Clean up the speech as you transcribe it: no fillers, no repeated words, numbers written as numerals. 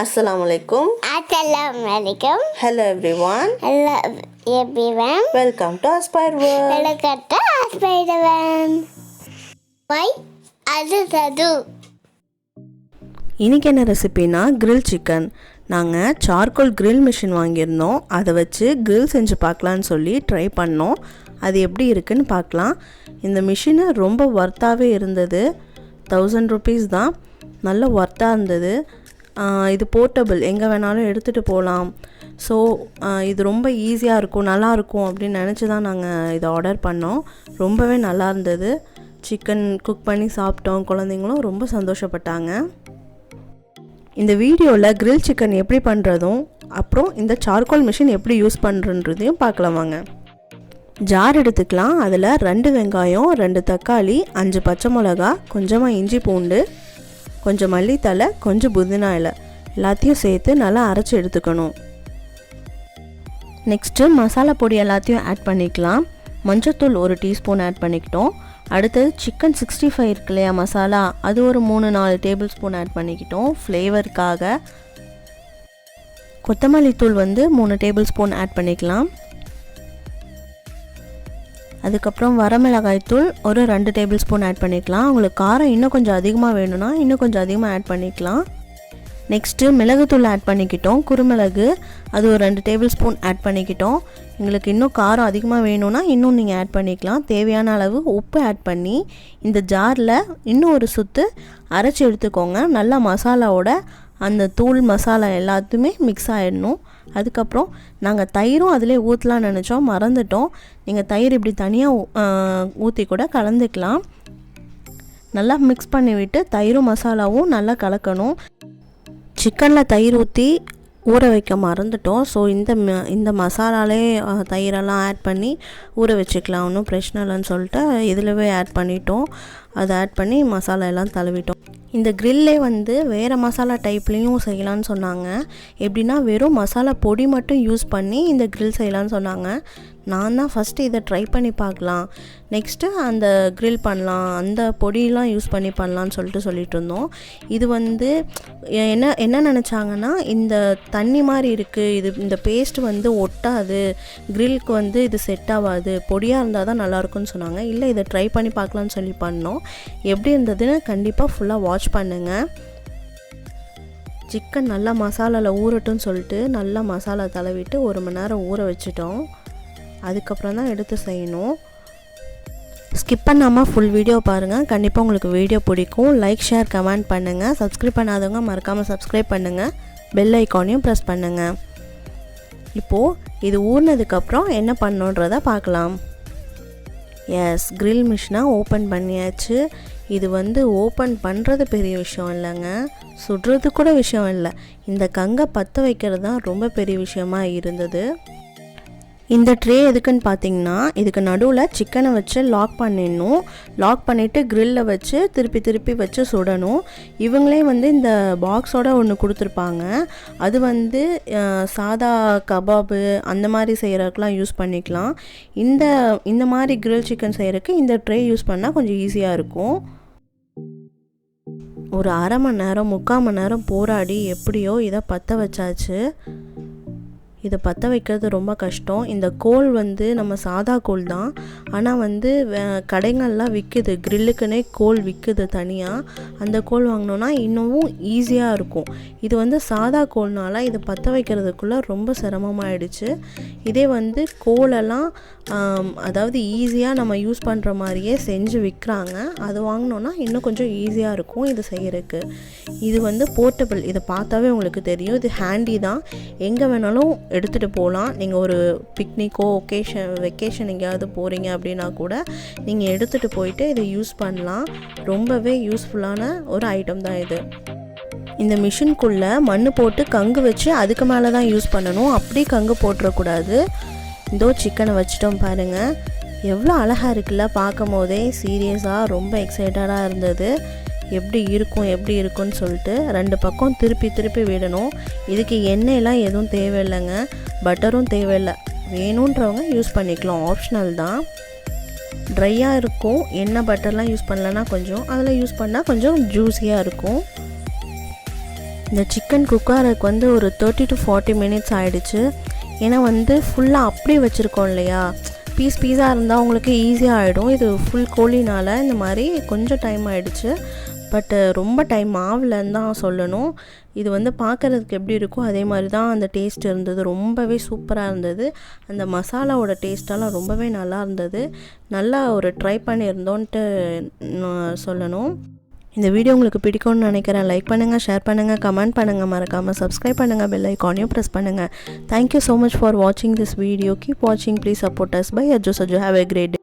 Assalamualaikum. Assalamualaikum. Hello everyone. Hello everyone. Welcome to Aspire World. Welcome to Aspire World. Why? அது இன்னைக்கு என்ன ரெசிபினா grill chicken. நாங்கள் charcoal grill machine வாங்கியிருந்தோம். அதை வச்சு grill செஞ்சு பார்க்கலான்னு சொல்லி ட்ரை பண்ணோம். அது எப்படி இருக்குன்னு பார்க்கலாம். இந்த மிஷினு ரொம்ப ஒர்த்தாகவே இருந்தது. 1000 rupees தான். நல்ல ஒர்த்தாக இருந்தது. இது போர்ட்டபிள், எங்கே வேணாலும் எடுத்துகிட்டு போகலாம். ஸோ இது ரொம்ப ஈஸியாக இருக்கும், நல்லாயிருக்கும் அப்படின்னு நினச்சி தான் நாங்கள் இதை ஆர்டர் பண்ணோம். ரொம்பவே நல்லா இருந்தது. சிக்கன் குக் பண்ணி சாப்பிட்டோம். குழந்தைங்களும் ரொம்ப சந்தோஷப்பட்டாங்க. இந்த வீடியோவில் grill சிக்கன் எப்படி பண்ணுறதும் அப்புறம் இந்த சார்கோல் மிஷின் எப்படி யூஸ் பண்ணுறன்றதையும் பார்க்கலாம் வாங்க. ஜார் எடுத்துக்கலாம். அதில் 2 வெங்காயம், 2 தக்காளி, 5 பச்சை மிளகா, கொஞ்சமாக இஞ்சி பூண்டு, கொஞ்சம் மல்லித்தலை, கொஞ்சம் புதினா இலை எல்லாத்தையும் சேர்த்து நல்லா அரைச்சி எடுத்துக்கணும். நெக்ஸ்ட்டு மசாலா பொடி எல்லாத்தையும் ஆட் பண்ணிக்கலாம். மஞ்சத்தூள் 1 டீஸ்பூன் ஆட் பண்ணிக்கிட்டோம். அடுத்தது சிக்கன் 65 இருக்கு இல்லையா மசாலா, அது ஒரு 3-4 டேபிள் ஸ்பூன் ஆட் பண்ணிக்கிட்டோம் ஃப்ளேவருக்காக. கொத்தமல்லி தூள் 3 டேபிள் ஸ்பூன் ஆட் பண்ணிக்கலாம். அதுக்கப்புறம் வரமிளகாய் தூள் ஒரு 2 டேபிள் ஸ்பூன் ஆட் பண்ணிக்கலாம். உங்களுக்கு காரம் இன்னும் கொஞ்சம் அதிகமாக வேணும்னா இன்னும் கொஞ்சம் அதிகமாக ஆட் பண்ணிக்கலாம். நெக்ஸ்ட்டு மிளகுத்தூள் ஆட் பண்ணிக்கிட்டோம். குருமிளகு அது ஒரு 2 டேபிள் ஸ்பூன் ஆட் பண்ணிக்கிட்டோம். உங்களுக்கு இன்னும் காரம் அதிகமாக வேணும்னா இன்னும் நீங்கள் ஆட் பண்ணிக்கலாம். தேவையான அளவு உப்பு ஆட் பண்ணி இந்த ஜாரில் இன்னும் ஒரு சுற்று அரைச்சி எடுத்துக்கோங்க. நல்லா மசாலாவோட அந்த தூள் மசாலா எல்லாத்தையுமே மிக்ஸ் ஆகிடணும். அதுக்கப்புறம் நாங்கள் தயிரும் அதிலே ஊற்றலான்னு நினச்சோம், மறந்துட்டோம். நீங்கள் தயிர் இப்படி தனியாக ஊற்றி கூட கலந்துக்கலாம். நல்லா மிக்ஸ் பண்ணிவிட்டு தயிரும் மசாலாவும் நல்லா கலக்கணும். சிக்கனில் தயிர் ஊற்றி ஊற வைக்க மறந்துட்டோம். ஸோ இந்த மசாலாலே தயிரெல்லாம் ஆட் பண்ணி ஊற வச்சுக்கலாம், ஒன்றும் பிரச்சனை இல்லைன்னு சொல்லிட்டு இதிலவே ஆட் பண்ணிட்டோம். அதை ஆட் பண்ணி மசாலா எல்லாம் தழுவிட்டோம். இந்த கிரில்லே வேறு மசாலா டைப்லேயும் செய்யலான்னு சொன்னாங்க. எப்படின்னா வெறும் மசாலா பொடி மட்டும் யூஸ் பண்ணி இந்த கிரில் செய்யலான்னு சொன்னாங்க. நான் தான் ஃபஸ்ட்டு இதை ட்ரை பண்ணி பார்க்கலாம், நெக்ஸ்ட்டு அந்த கிரில் பண்ணலாம், அந்த பொடியெலாம் யூஸ் பண்ணி பண்ணலான்னு சொல்லிட்டு இருந்தோம். இது என்ன நினச்சாங்கன்னா, இந்த தண்ணி மாதிரி இருக்குது, இது இந்த பேஸ்ட் ஒட்டாது, கிரில்க்கு இது செட் ஆகாது, பொடியாக இருந்தால் தான் நல்லாயிருக்குன்னு சொன்னாங்க. இல்லை இதை ட்ரை பண்ணி பார்க்கலான்னு சொல்லி பண்ணோம். எப்படி இருந்ததுன்னு கண்டிப்பாக ஃபுல்லாக வாட்ச் பண்ணுங்கள். சிக்கன் நல்லா மசாலாவில் ஊறட்டும்னு சொல்லிட்டு நல்லா மசாலா தடவிட்டு 1 மணி நேரம் ஊற வச்சுட்டோம். அதுக்கப்புறம் தான் எடுத்து செய்யணும். ஸ்கிப் பண்ணாமல் ஃபுல் வீடியோ பாருங்கள். கண்டிப்பாக உங்களுக்கு வீடியோ பிடிக்கும். லைக், ஷேர், கமெண்ட் பண்ணுங்கள். சப்ஸ்கிரைப் பண்ணாதவங்க மறக்காமல் சப்ஸ்கிரைப் பண்ணுங்கள். பெல் ஐக்கானையும் ப்ரெஸ் பண்ணுங்கள். இப்போது இது ஊறினதுக்கப்புறம் என்ன பண்ணணுன்றதை பார்க்கலாம். எஸ், grill மிஷினை ஓப்பன் பண்ணியாச்சு. இது ஓப்பன் பண்ணுறது பெரிய விஷயம் இல்லைங்க, சுடுறது கூட விஷயம் இல்லை. இந்த கங்கை பற்ற வைக்கிறது தான் ரொம்ப பெரிய விஷயமா இருந்தது. இந்த ட்ரே எதுக்குன்னு பார்த்தீங்கன்னா, இதுக்கு நடுவில் சிக்கனை வச்சு லாக் பண்ணிடணும். லாக் பண்ணிவிட்டு கிரில்ல வச்சு திருப்பி வச்சு சுடணும். இவங்களே இந்த பாக்ஸோட ஒன்று கொடுத்துருப்பாங்க. அது சாதா கபாபு அந்த மாதிரி செய்கிறதுக்கெலாம் யூஸ் பண்ணிக்கலாம். இந்த மாதிரி கிரில் சிக்கன் செய்கிறதுக்கு இந்த ட்ரே யூஸ் பண்ணால் கொஞ்சம் ஈஸியாக இருக்கும். ஒரு 1/2 மணி நேரம் 3/4 மணி நேரம் போராடி எப்படியோ இதை பற்ற வச்சாச்சு. இதை பற்ற வைக்கிறது ரொம்ப கஷ்டம். இந்த கோல் நம்ம சாதா கோல் தான், ஆனால் கடைகள்லாம் விற்குது, கிரில்லுக்குன்னே கோல் விற்குது தனியாக. அந்த கோல் வாங்கினோன்னா இன்னமும் ஈஸியாக இருக்கும். இது சாதா கோல்னால இதை பற்ற வைக்கிறதுக்குள்ளே ரொம்ப சிரமமாயிடுச்சு. இதே கோலெல்லாம் அதாவது ஈஸியாக நம்ம யூஸ் பண்ணுற மாதிரியே செஞ்சு விற்கிறாங்க. அது வாங்கினோன்னா இன்னும் கொஞ்சம் ஈஸியாக இருக்கும் இது செய்கிறதுக்கு. இது போர்ட்டபிள், இதை பார்த்தாவே உங்களுக்கு தெரியும். இது ஹேண்டி தான், எங்கே வேணாலும் எடுத்துகிட்டு போகலாம். நீங்கள் ஒரு பிக்னிக்கோ வெக்கேஷன் எங்கேயாவது போகிறீங்க அப்படின்னா கூட நீங்கள் எடுத்துகிட்டு போயிட்டு இதை யூஸ் பண்ணலாம். ரொம்பவே யூஸ்ஃபுல்லான ஒரு ஐட்டம் தான் இது. இந்த மிஷின்குள்ளே மண் போட்டு கங்கு வச்சு அதுக்கு மேலே தான் யூஸ் பண்ணணும். அப்படி கங்கு போட்டுறக்கூடாது. இதோ சிக்கனை வச்சிட்டோம் பாருங்கள், எவ்வளோ அழகாக இருக்குல்ல. பார்க்கும் போதே சீரியஸாக ரொம்ப எக்ஸைட்டடாக இருந்தது. எப்படி இருக்குன்னு சொல்லிட்டு 2 பக்கம் திருப்பி விடணும். இதுக்கு எண்ணெயெல்லாம் எதுவும் தேவையில்லைங்க, பட்டரும் தேவையில்லை. வேணுன்றவங்க யூஸ் பண்ணிக்கலாம், ஆப்ஷனல் தான். ட்ரையாக இருக்கும், எண்ணெய் பட்டர்லாம் யூஸ் பண்ணலன்னா கொஞ்சம் அதில் யூஸ் பண்ணால் கொஞ்சம் ஜூஸியாக இருக்கும். இந்த சிக்கன் குக்காருக்கு வந்து ஒரு 30 to 40 மினிட்ஸ் ஆகிடுச்சு. ஏன்னா வந்து ஃபுல்லாக அப்படியே வச்சுருக்கோம் இல்லையா, பீஸாக இருந்தால் உங்களுக்கு ஈஸியாக ஆகிடும். இது ஃபுல் கோழினால் இந்த மாதிரி கொஞ்சம் டைம் ஆகிடுச்சு. பட் ரொம்ப டைம் ஆகலன்னு தான் சொல்லணும். இது வந்து பார்க்குறதுக்கு எப்படி இருக்கோ அதே மாதிரி தான் அந்த டேஸ்ட் இருந்தது. ரொம்பவே சூப்பராக இருந்தது. அந்த மசாலாவோட டேஸ்ட்டெல்லாம் ரொம்பவே நல்லா இருந்தது. நல்லா ஒரு ட்ரை பண்ணியிருந்தோன்ட்டு சொல்லணும். இந்த வீடியோ உங்களுக்கு பிடிக்கும்னு நினைக்கிறேன். லைக் பண்ணுங்கள், ஷேர் பண்ணுங்கள், கமெண்ட் பண்ணுங்கள், மறக்காமல் சப்ஸ்கிரைப் பண்ணுங்கள், பெல் ஐக்கானையும் ப்ரெஸ் பண்ணுங்கள். தேங்க்யூ ஸோ மச் ஃபார் வாட்சிங் திஸ் வீடியோ. கீப் வாட்சிங், ப்ளீஸ் சப்போர்ட் அஸ். பை அஜ்ஜோ சஜ்ஜோ. Have a great day.